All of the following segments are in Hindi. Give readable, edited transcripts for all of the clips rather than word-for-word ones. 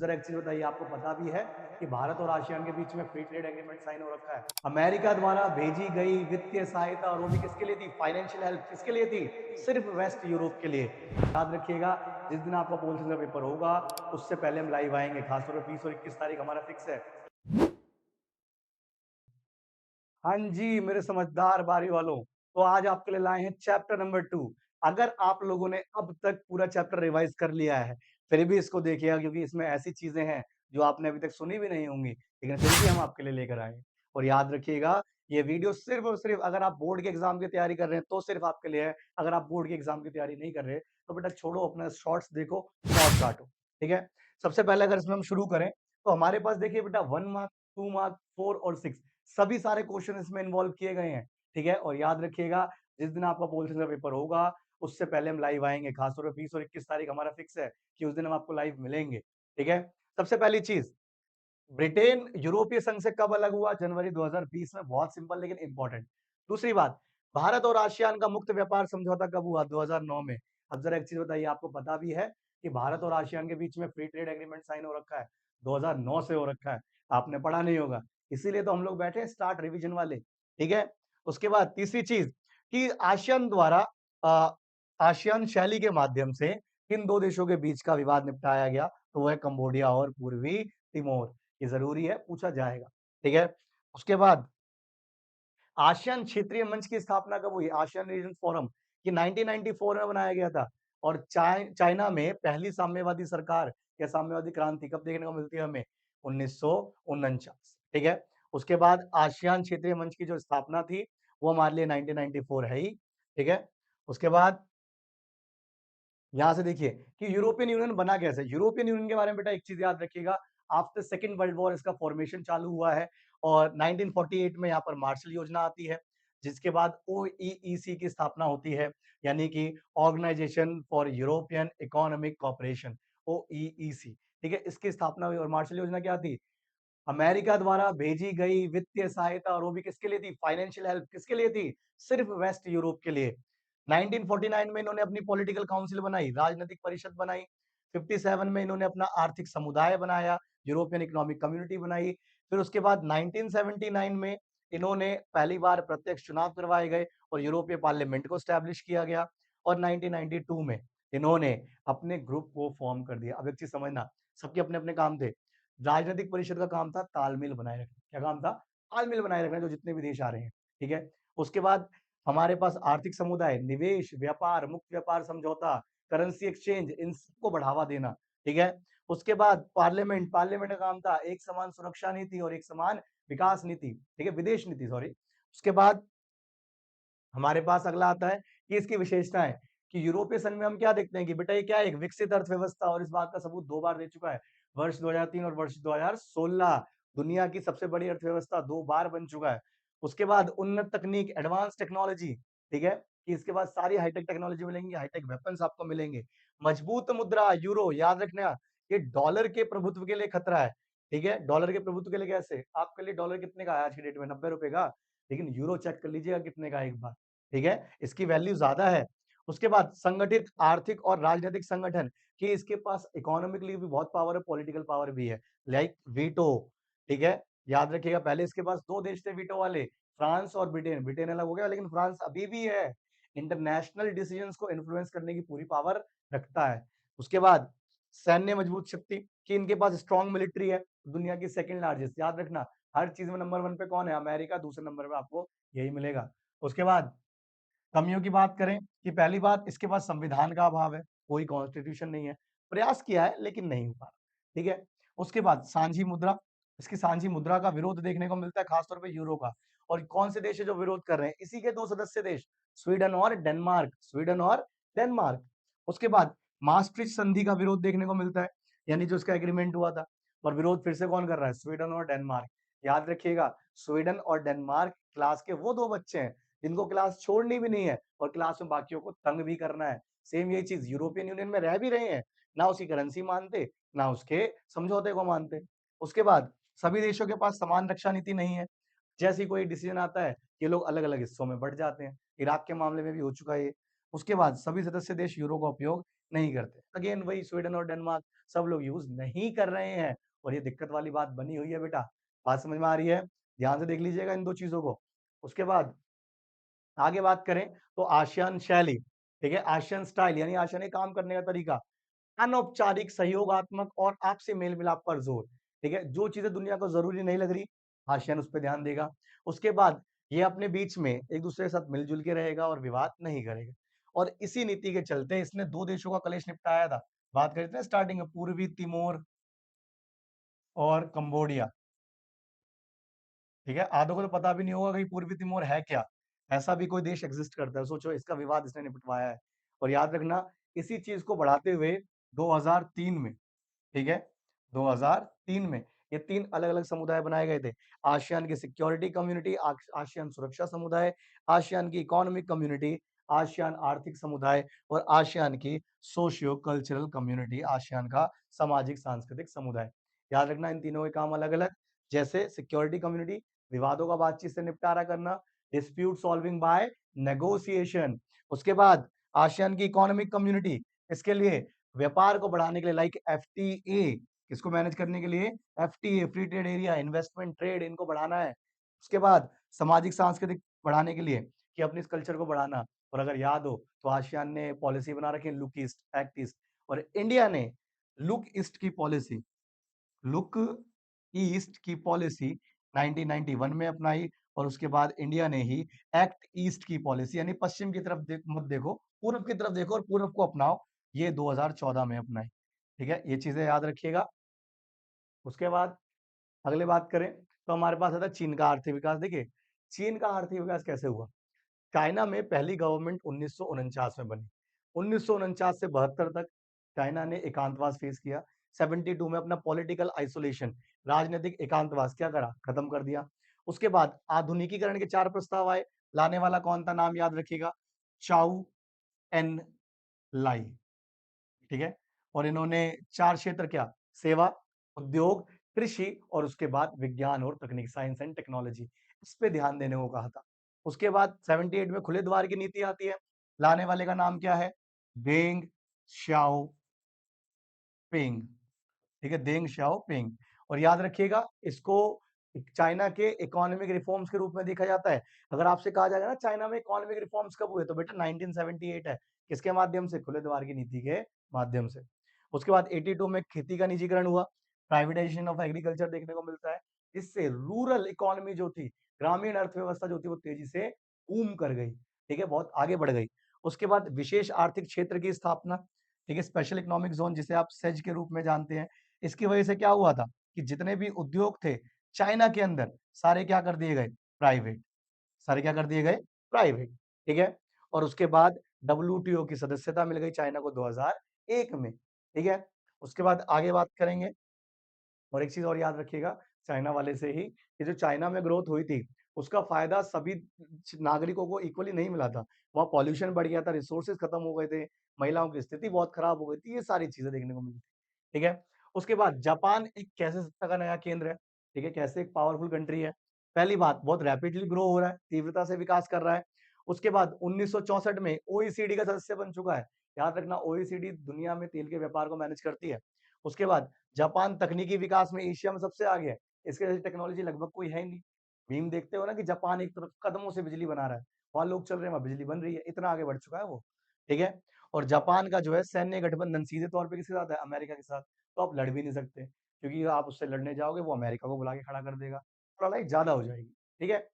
जरा एक चीज बताइए, आपको पता भी है कि भारत और आसियान के बीच में फ्री ट्रेड एग्रीमेंट साइन हो रखा है। अमेरिका द्वारा भेजी गई वित्तीय सहायता, और वो भी किसके लिए थी? फाइनेंशियल हेल्प किसके लिए थी? सिर्फ वेस्ट यूरोप के लिए। याद रखिएगा, जिस दिन आपका पॉलिसी का पेपर होगा उससे पहले हम लाइव आएंगे, खासतौर पर 20 और 21 तारीख हमारा फिक्स है। हाँ जी मेरे समझदार बारी वालों, तो आज आपके लिए लाए हैं चैप्टर नंबर 2। अगर आप लोगों ने अब तक पूरा चैप्टर रिवाइज कर लिया है, फिर भी इसको देखिएगा, क्योंकि इसमें ऐसी चीजें हैं जो आपने अभी तक सुनी भी नहीं होंगी, लेकिन फिर भी हम आपके लिए लेकर आए हैं। और याद रखिएगा, ये वीडियो सिर्फ और सिर्फ अगर आप बोर्ड के एग्जाम की तैयारी कर रहे हैं तो सिर्फ आपके लिए है। अगर आप बोर्ड के एग्जाम की तैयारी नहीं कर रहे तो बेटा छोड़ो, अपना शॉर्ट्स देखो, शॉर्ट काटो। ठीक है, सबसे पहले अगर इसमें हम शुरू करें तो हमारे पास देखिए बेटा 1 मार्क, 2 मार्क, 4 और 6 सभी सारे क्वेश्चन इसमें इन्वॉल्व किए गए हैं। ठीक है, और याद रखिएगा, जिस दिन आपका पॉलिटिक्स का पेपर होगा उससे पहले हम लाइव आएंगे, खासतौर पर 20 और 21 तारीख हमारा फिक्स है कि उस दिन हम आपको लाइव मिलेंगे। ठीक है, सबसे पहली चीज, ब्रिटेन यूरोपीय संघ से कब अलग हुआ? जनवरी 2020 में। बहुत सिंपल लेकिन इंपॉर्टेंट। दूसरी बात, भारत और आसियान का मुक्त व्यापार समझौता कब हुआ? 2009 में। अब जरा एक चीज बताइए, आपको पता भी है कि भारत और आसियान के बीच में फ्री ट्रेड एग्रीमेंट साइन हो रखा है? 2009 से हो रखा है। आपने पढ़ा नहीं होगा, इसीलिए तो हम लोग बैठे हैं स्टार्ट रिवीजन वाले। ठीक है, उसके बाद तीसरी चीज कि आसियान द्वारा अ, आसियान शैली के माध्यम से किन दो देशों के बीच का विवाद निपटाया गया? तो वह कंबोडिया और पूर्वी तिमोर। ये जरूरी है, पूछा जाएगा। ठीक है, उसके बाद आसियान क्षेत्रीय मंच की स्थापना कब हुई? आसियान रीजन फोरम, ये 1994 में बनाया गया था। और चाइना में पहली साम्यवादी सरकार या साम्यवादी क्रांति कब देखने को मिलती है हमें? 1949। ठीक है, उसके बाद आसियान क्षेत्रीय मंच की जो स्थापना थी वो हमारे लिए 1994 है ही। ठीक है, उसके बाद यहाँ से देखिए कि यूरोपियन यूनियन बना कैसे। यूरोपियन यूनियन के बारे में बेटा एक चीज याद रखिएगा, आफ्टर सेकेंड वर्ल्ड वॉर इसका फॉर्मेशन चालू हुआ है, और 1948 में यहाँ पर मार्शल योजना आती है, जिसके बाद ओईईसी की स्थापना होती है, यानी कि organisation for European economic cooperation, OECD. ठीक है, इसकी स्थापना हुई। और मार्शल योजना क्या थी? अमेरिका द्वारा भेजी गई वित्तीय सहायता, और वो भी किसके लिए थी? फाइनेंशियल हेल्प किसके लिए थी? सिर्फ वेस्ट यूरोप के लिए। 1949 में इन्होंने अपनी पॉलिटिकल काउंसिल बनाई, राजनीतिक परिषद बनाई। 57 में इन्होंने अपना आर्थिक समुदाय बनाया, यूरोपियन इकोनॉमिक कम्युनिटी बनाई। फिर उसके बाद 1979 में इन्होंने पहली बार प्रत्यक्ष चुनाव करवाए गए और यूरोपीय पार्लियामेंट को स्टैब्लिश किया गया। और 1992 में इन्होंने अपने ग्रुप को फॉर्म कर दिया। अब एक चीज समझना, सबके अपने अपने काम थे। राजनीतिक परिषद का काम था तालमेल बनाए रखना। क्या काम था? तालमेल बनाए रखना, जो जितने भी देश आ रहे हैं। ठीक है, उसके बाद हमारे पास आर्थिक समुदाय, निवेश, व्यापार, मुक्त व्यापार समझौता, करेंसी एक्सचेंज, इन सबको बढ़ावा देना। ठीक है, उसके बाद पार्लियामेंट, पार्लियामेंट का काम था एक समान सुरक्षा नीति और एक समान विकास नीति। ठीक है, विदेश नीति, सॉरी। उसके बाद हमारे पास अगला आता है कि इसकी विशेषताएं, कि यूरोपीय संघ में हम क्या देखते हैं कि बेटा ये क्या है? एक विकसित अर्थव्यवस्था, और इस बात का सबूत 2 बार दे चुका है, वर्ष 2003 और वर्ष 2016। दुनिया की सबसे बड़ी अर्थव्यवस्था 2 बार बन चुका है। उसके बाद उन्नत तकनीक, एडवांस टेक्नोलॉजी। ठीक है, कि इसके बाद सारी हाईटेक टेक्नोलॉजी मिलेंगी, हाईटेक वेपन्स आपको मिलेंगे। मजबूत मुद्रा यूरो, याद रखना ये डॉलर के प्रभुत्व के लिए खतरा है। ठीक है, डॉलर के प्रभुत्व के लिए कैसे? आपके लिए डॉलर कितने का है आज की डेट में? 90 रुपए का। लेकिन यूरो चेक कर लीजिएगा कितने का है एक बार। ठीक है, इसकी वैल्यू ज्यादा है। उसके बाद संगठित आर्थिक और राजनीतिक संगठन, कि इसके पास इकोनॉमिकली भी बहुत पावर है, पॉलिटिकल पावर भी है, लाइक वीटो। ठीक है, याद रखिएगा, पहले इसके पास 2 देश थे वीटो वाले, फ्रांस और ब्रिटेन। ब्रिटेन अलग हो गया, लेकिन फ्रांस अभी भी है। इंटरनेशनल डिसीजंस को इन्फ्लुएंस करने की पूरी पावर रखता है। उसके बाद सैन्य मजबूत शक्ति, कि इनके पास स्ट्रॉन्ग मिलिट्री है, दुनिया की सेकंड लार्जेस्ट। याद रखना, हर चीज में नंबर 1 पे कौन है? अमेरिका। दूसरे नंबर पे आपको यही मिलेगा। उसके बाद कमियों की बात करें, कि पहली बात, इसके पास संविधान का अभाव है, कोई कॉन्स्टिट्यूशन नहीं है। प्रयास किया है लेकिन नहीं हो पा। ठीक है, उसके बाद सांझी मुद्रा, इसकी सांझी मुद्रा का विरोध देखने को मिलता है, खासतौर पे यूरो का। और कौन से देश है जो विरोध कर रहे हैं? इसी के 2 सदस्य देश, स्वीडन और डेनमार्क। स्वीडन और डेनमार्क। उसके बाद maastricht संधि का विरोध देखने को मिलता है, यानी जो इसका एग्रीमेंट हुआ था। और विरोध फिर से कौन कर रहा है? स्वीडन और डेनमार्क। याद रखिएगा, स्वीडन और डेनमार्क क्लास के वो 2 बच्चे हैं जिनको क्लास छोड़नी भी नहीं है और क्लास में बाकियों को तंग भी करना है। सेम यही चीज यूरोपियन यूनियन में रह भी रहे हैं, ना उसकी करेंसी मानते, ना उसके समझौते को मानते। उसके बाद सभी देशों के पास समान रक्षा नीति नहीं है। जैसे ही कोई डिसीजन आता है, ये लोग अलग अलग हिस्सों में बढ़ जाते हैं। इराक के मामले में भी हो चुका है ये। उसके बाद सभी सदस्य देश यूरो का उपयोग नहीं करते। अगेन वही स्वीडन और डेनमार्क सब लोग यूज़ नहीं कर रहे हैं और ये दिक्कत वाली बात बनी हुई है बेटा। बात समझ में आ रही है? ध्यान से देख लीजिएगा इन 2 चीज़ों को। उसके बाद आगे बात करें तो आसियान शैली, ठीक है? आसियान स्टाइल यानी आसियानी काम करने का तरीका, अनौपचारिक, सहयोगात्मक और आपसी मेल-मिलाप पर जोर, ठीक है? जो चीज़ें दुनिया को ज़रूरी नहीं लग रही, आसियान उस पे ध्यान देगा। उसके बाद ये अपने बीच में एक-दूसरे के साथ मिल-जुल के रहेगा और विवाद नहीं करेगा। और इसी नीति के चलते इसने 2 देशों का कलेश निपटाया था। बात कर रहे थे ना स्टार्टिंग में पूर्वी तिमोर और कंबोडिया। ठीक है? आधों को तो पता भी नहीं होगा कि पूर्वी तिमोर है क्या? ऐसा भी कोई देश एक्सिस्ट करता है, सोचो इसका विवाद इसने निपटवाया है। और याद रखना इसी चीज़ को बढ़ाते हुए 2003 में, ठीक है? 2003 में ये 3 अलग-अलग समुदाय बनाए गए थे। आसियान की सिक्योरिटी कम्युनिटी, आसियान सुरक्षा समुदाय, आसियान की इकोनॉमिक कम्युनिटी, आसियान आर्थिक समुदाय और आसियान की सोशियो कल्चरल कम्युनिटी, आसियान का सामाजिक सांस्कृतिक समुदाय। याद रखना इन तीनों के काम अलग-अलग, जैसे सिक्योरिटी कम्युनिटी, विवादों का बातचीत से निपटारा करना, डिस्प्यूट सॉल्विंग बाय नेगोशिएशन। उसके बाद आसियान की इकोनॉमिक कम्युनिटी, इसके लिए व्यापार को बढ़ाने के लिए लाइक एफटीए, किसको मैनेज करने के लिए? FTA, free trade area, investment, trade इनको बढ़ाना है। उसके बाद सामाजिक सांस्कृतिक बढ़ाने के लिए कि अपनी इस कल्चर को बढ़ाना। और अगर याद हो तो आसियान ने पॉलिसी बना रखी है लुक ईस्ट, एक्ट ईस्ट और इंडिया ने लुक ईस्ट की पॉलिसी लुक ईस्ट की पॉलिसी 1991 में अपनाई और उसके बाद इंडिया ने ही एक्ट ईस्ट की पॉलिसी यानी पश्चिम की तरफ मत देखो, पूर्व की तरफ देखो और पूर्व को अपनाओ, ये 2014 में अपनाई। ठीक है? ये चीज़ें याद रखिएगा। उसके बाद अगले बात करें तो हमारे पास आता है चीन का आर्थिक विकास। देखिए, चीन का आर्थिक विकास कैसे हुआ? चाइना में पहली गवर्नमेंट 1949 में बनी। 1949 से 72 तक चाइना ने एकांतवास फेस किया। 72 में अपना पॉलिटिकल आइसोलेशन, राजनीतिक एकांतवास क्या करा? खत्म कर दिया। उसके बाद आधुनिकीकरण के 4 प्रस्ताव आए। लाने वाला कौन था? नाम याद रखिएगा, चाउ एन लाई। ठीक है? और इन्होंने 4 क्षेत्र क्या? सेवा, उद्योग, कृषि और उसके बाद विज्ञान और तकनीक, साइंस एंड टेक्नोलॉजी, इस पे ध्यान देने को कहा था। उसके बाद 78 में खुले द्वार की नीति आती है। लाने वाले का नाम क्या है? डेंग श्याओपिंग। ठीक है? डेंग श्याओपिंग। और याद रखिएगा इसको चाइना के इकोनॉमिक रिफॉर्म्स के रूप में देखा जाता है। अगर आपसे कहा जाएगा ना चाइना में इकोनॉमिक रिफॉर्म्स कब हुए? तो बेटा 1978 है। किसके माध्यम से? खुले द्वार की नीति के माध्यम से। उसके बाद 82 में खेती का निजीकरण हुआ, प्राइवेटाइजेशन ऑफ एग्रीकल्चर देखने को मिलता है। इससे रूरल इकोनॉमी जो थी, ग्रामीण अर्थव्यवस्था जो थी वो तेजी से बूम कर गई। ठीक है? बहुत आगे बढ़ गई। उसके बाद विशेष आर्थिक क्षेत्र की स्थापना, ठीक है? स्पेशल इकोनॉमिक ज़ोन जिसे आप सेज के रूप में जानते हैं। इसकी वजह से क्या हुआ था कि जितने भी उद्योग थे चाइना के अंदर सारे क्या कर दिए गए? प्राइवेट। सारे क्या कर दिए गए? प्राइवेट। ठीक है? और उसके बाद डब्ल्यूटीओ की सदस्यता मिल गई चाइना को 2001 में। ठीक है? उसके बाद आगे बात करेंगे और एक चीज़ और याद रखिएगा चाइना वाले से ही, कि जो चाइना में ग्रोथ हुई थी, उसका फ़ायदा सभी नागरिकों को इक्वली नहीं मिला था। वहाँ पॉल्यूशन बढ़ गया था, रिसोर्सेज़ खत्म हो गए थे, महिलाओं की स्थिति बहुत खराब हो गई थी, ये सारी चीज़ें देखने को मिली थी। ठीक है? उसके बाद जापान एक कैसे सत्ता का नया केंद्र है, ठीक है? कैसे एक पावरफुल कंट्री है। पहली बात बहुत रैपिडली ग्रो हो रहा है, तीव्रता से विकास कर रहा है। उसके बाद 1964 में ओईसीडी का सदस्य बन चुका है। याद रखना ओईसीडी दुनिया में तेल के व्यापार को मैनेज करती है। उसके बाद जापान तकनीकी विकास में एशिया में सबसे आगे है। इसके जैसी टेक्नोलॉजी लगभग कोई है ही नहीं। मीम देखते हो ना कि जापान एक तरफ कदमों से बिजली बना रहा है। वहाँ लोग चल रहे हैं, वहाँ बिजली बन रही है। इतना आगे बढ़ चुका है वो। ठीक है? और जापान का जो है सैन्य गठबंधन सीधे तौर पे किसके साथ है? अमेरिका के साथ। तो आप लड़ भी नहीं सकते क्योंकि आप उससे लड़ने जाओगे वो अमेरिका को बुला के खड़ा कर देगा। तो लड़ाई ज़्यादा हो जाएगी। ठीक है?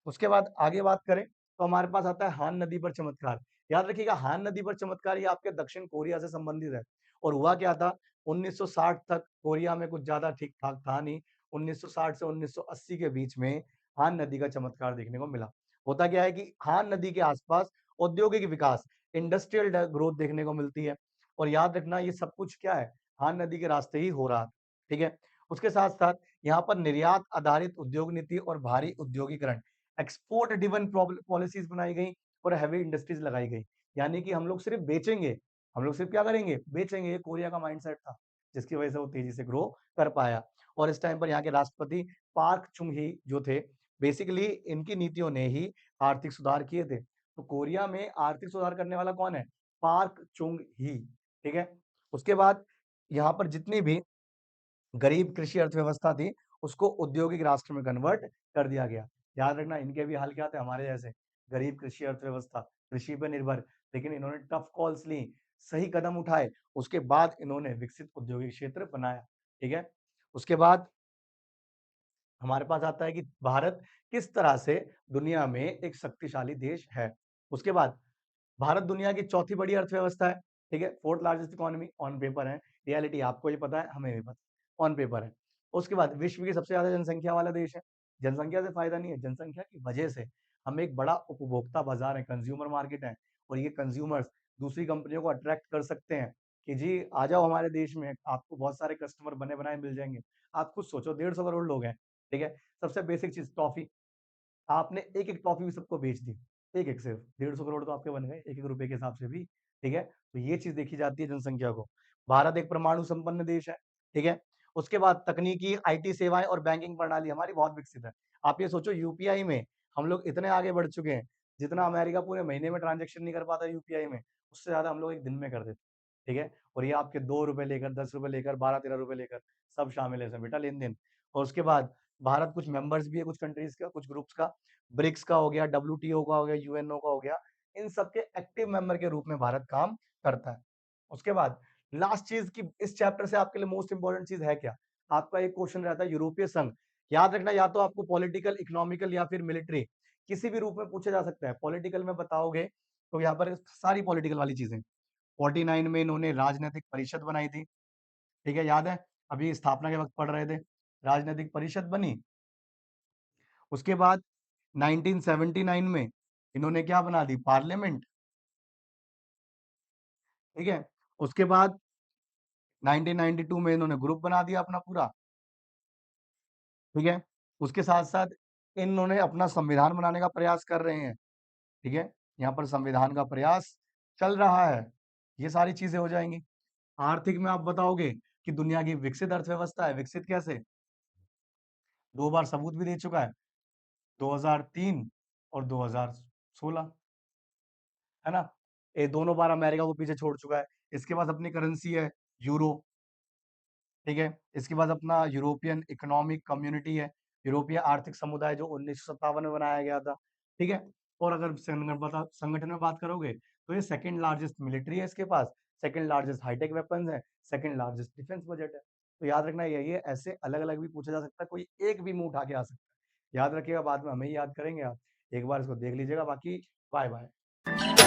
उसके बाद आगे बात करें तो हमारे पास आता है हान नदी पर चमत्कार। याद रखिएगा हान नदी पर चमत्कार ये आपके दक्षिण कोरिया से संबंधित है। और हुआ क्या था 1960 तक कोरिया में कुछ ज़्यादा ठीक-ठाक था नहीं। 1960 से 1980 के बीच में हान नदी का चमत्कार देखने को मिला। होता क्या है कि हान नदी के आसपास औद्योगिक विकास, इंडस्ट्रियल ग्रोथ देखने को मिलती है। और याद रखना ये सब कुछ क्या है? हान नदी के रास्ते ही हो रहा था। ठीक है? उसके साथ-साथ यहाँ पर निर्यात आधारित उद्योग नीति और भारी औद्योगिकरण, एक्सपोर्ट ड्रिवन पॉलिसीज बनाई गई और हेवी इंडस्ट्रीज लगाई गई। यानी कि हम लोग सिर्फ बेचेंगे, हम लोग सिर्फ क्या करेंगे? बेचेंगे। ये कोरिया का माइंडसेट था, जिसकी वजह से वो तेजी से ग्रो कर पाया। और इस टाइम पर यहाँ के राष्ट्रपति पार्क chung-hee जो थे, बेसिकली इनकी नीतियों ने ही आर्थिक सुधार किए थे। तो कोरिया में आर्थिक सुधार करने वाला कौन है? Park chung-hee। ठीक है? उसके बाद यहाँ पर जितनी भी गरीब कृषि अर्थव्यवस्था थी, उसको औद्योगिक राष्ट्र में कन्वर्ट कर दिया गया। याद रखना इनके भी हाल क्या थे हमारे जैसे, गरीब कृषि अर्थव्यवस्था, कृषि पे निर्भर, लेकिन इन्होंने टफ कॉल्स ली, सही कदम उठाए, उसके बाद इन्होंने विकसित औद्योगिक क्षेत्र बनाया, ठीक है? उसके बाद हमारे पास आता है कि भारत किस तरह से दुनिया में एक शक्तिशाली देश है। उसके बाद भारत दुनिया की चौथी बड़ी अर्थव्यवस्था है, ठीक है? Fourth largest economy on paper है, रियलिटी आपको भी पता है, हमें भी पता है, ऑन पेपर है। उसके बाद विश्व की सबसे ज़्यादा जनसंख्या वाला देश है, जनसंख्या से फ़ायदा नहीं है, जनसंख्या की वजह से हम एक बड़ा उपभोक्ता बाज़ार है, कंज्यूमर मार्केट है और ये कंज्यूमर्स दूसरी कंपनियों को अट्रैक्ट कर सकते हैं कि जी आ जाओ हमारे देश में, आपको बहुत सारे कस्टमर बने-बनाए मिल जाएँगे। आप खुद सोचो 150 करोड़ लोग हैं, ठीक है? सबसे बेसिक चीज़ टॉफ़ी, आपने एक-एक टॉफ़ी भी सबको बेच दी, एक-एक सिर्फ, 150 करोड़ तो आपके बन गए, एक-एक रुपए के हिसाब से भी, ठीक है? तो ये चीज़ देखी जाती है जनसंख्या को। भारत एक परमाणु संपन्न देश है, ठीक है? उसके बाद तकनीकी, आईटी सेवाएँ और बैंकिंग प्रणाली हमारी बहुत विकसित है। आप ये सोचो यूपीआई में हम लोग इतने आगे बढ़ चुके हैं, जितना अमेरिका पूरे महीने में ट्रांज़ैक्शन नहीं कर पाता यूपीआई में, उससे ज़्यादा हम लोग 1 दिन में कर देते, ठीक है? और ये आपके ₹2 लेकर, ₹10 लेकर, ₹12-13 लेकर सब शामिल है इसमें बेटा लेन-देन। और उसके बाद भारत कुछ मेंबर्स भी है कुछ कंट्रीज़ का, कुछ ग्रुप्स का, ब्रिक्स का हो गया, डब्ल्यूटीओ का हो गया, यूएनओ का हो गया, इन सब के एक्टिव मेंबर के रूप में भारत काम करता है। उसके बाद लास्ट चीज़ कि इस चैप्टर से आपके लिए मोस्ट इम्पोर्टेंट चीज़ है क्या? आपका एक क्वेश्चन रहता है यूरोपीय संघ, याद रखना या तो आपको पॉलिटिकल, इकोनॉमिकल या फिर मिलिट्री किसी भी रूप में पूछा जा सकता है। पॉलिटिकल में बताओगे तो यहाँ पर सारी पॉलिटिकल वाली चीज़ें, 49 में इन्होंने राजनैतिक परिषद बनाई थी, ठीक है, याद है? अभी स्थापना के वक़्त पढ़ रहे थे, राजनैतिक परिषद बनी, उसके बाद 1979 में इन्होंने क्या बना दी पार्लियामेंट, ठीक है? उसके बाद 1992 में इन्होंने ग्रुप बना दिया अपना पूरा, ठीक है? उसके साथ-साथ इन्होंने अपना संविधान बनाने का प्रयास कर रहे हैं, ठीक है? यहाँ पर संविधान का प्रयास चल रहा है, ये सारी चीज़ें हो जाएँगी। आर्थिक में आप बताओगे कि दुनिया की विकसित अर्थव्यवस्था है, विकसित कैसे? 2 बार सबूत भी दे चुका है, 2003 और 2016, है ना? ये दोनों बार अमेरिका को पीछे छोड़ चुका है। इसके पास अपनी करेंसी है, यूरो, ठीक है? इसके बाद अपना यूरोपियन इकोनॉमिक कम्युनिटी है, यूरोपीय आर्थिक समुदाय जो 1957 में बनाया गया था, ठीक है? और अगर संगठन में बात करोगे, तो ये सेकंड लार्जेस्ट मिलिट्री है इसके पास, सेकंड लार्जेस्ट हाईटेक वेपन्स है, सेकंड लार्जेस्ट डिफेंस बजट है। तो याद रखना ये ऐसे अलग-अलग भी पूछा जा सकता है, कोई एक भी मुँह उठा के आ सकता है। याद रखिएगा बाद में हमें ही याद करेंगे आप। एक बार इसको देख लीजिएगा, बाकी बाय-बाय।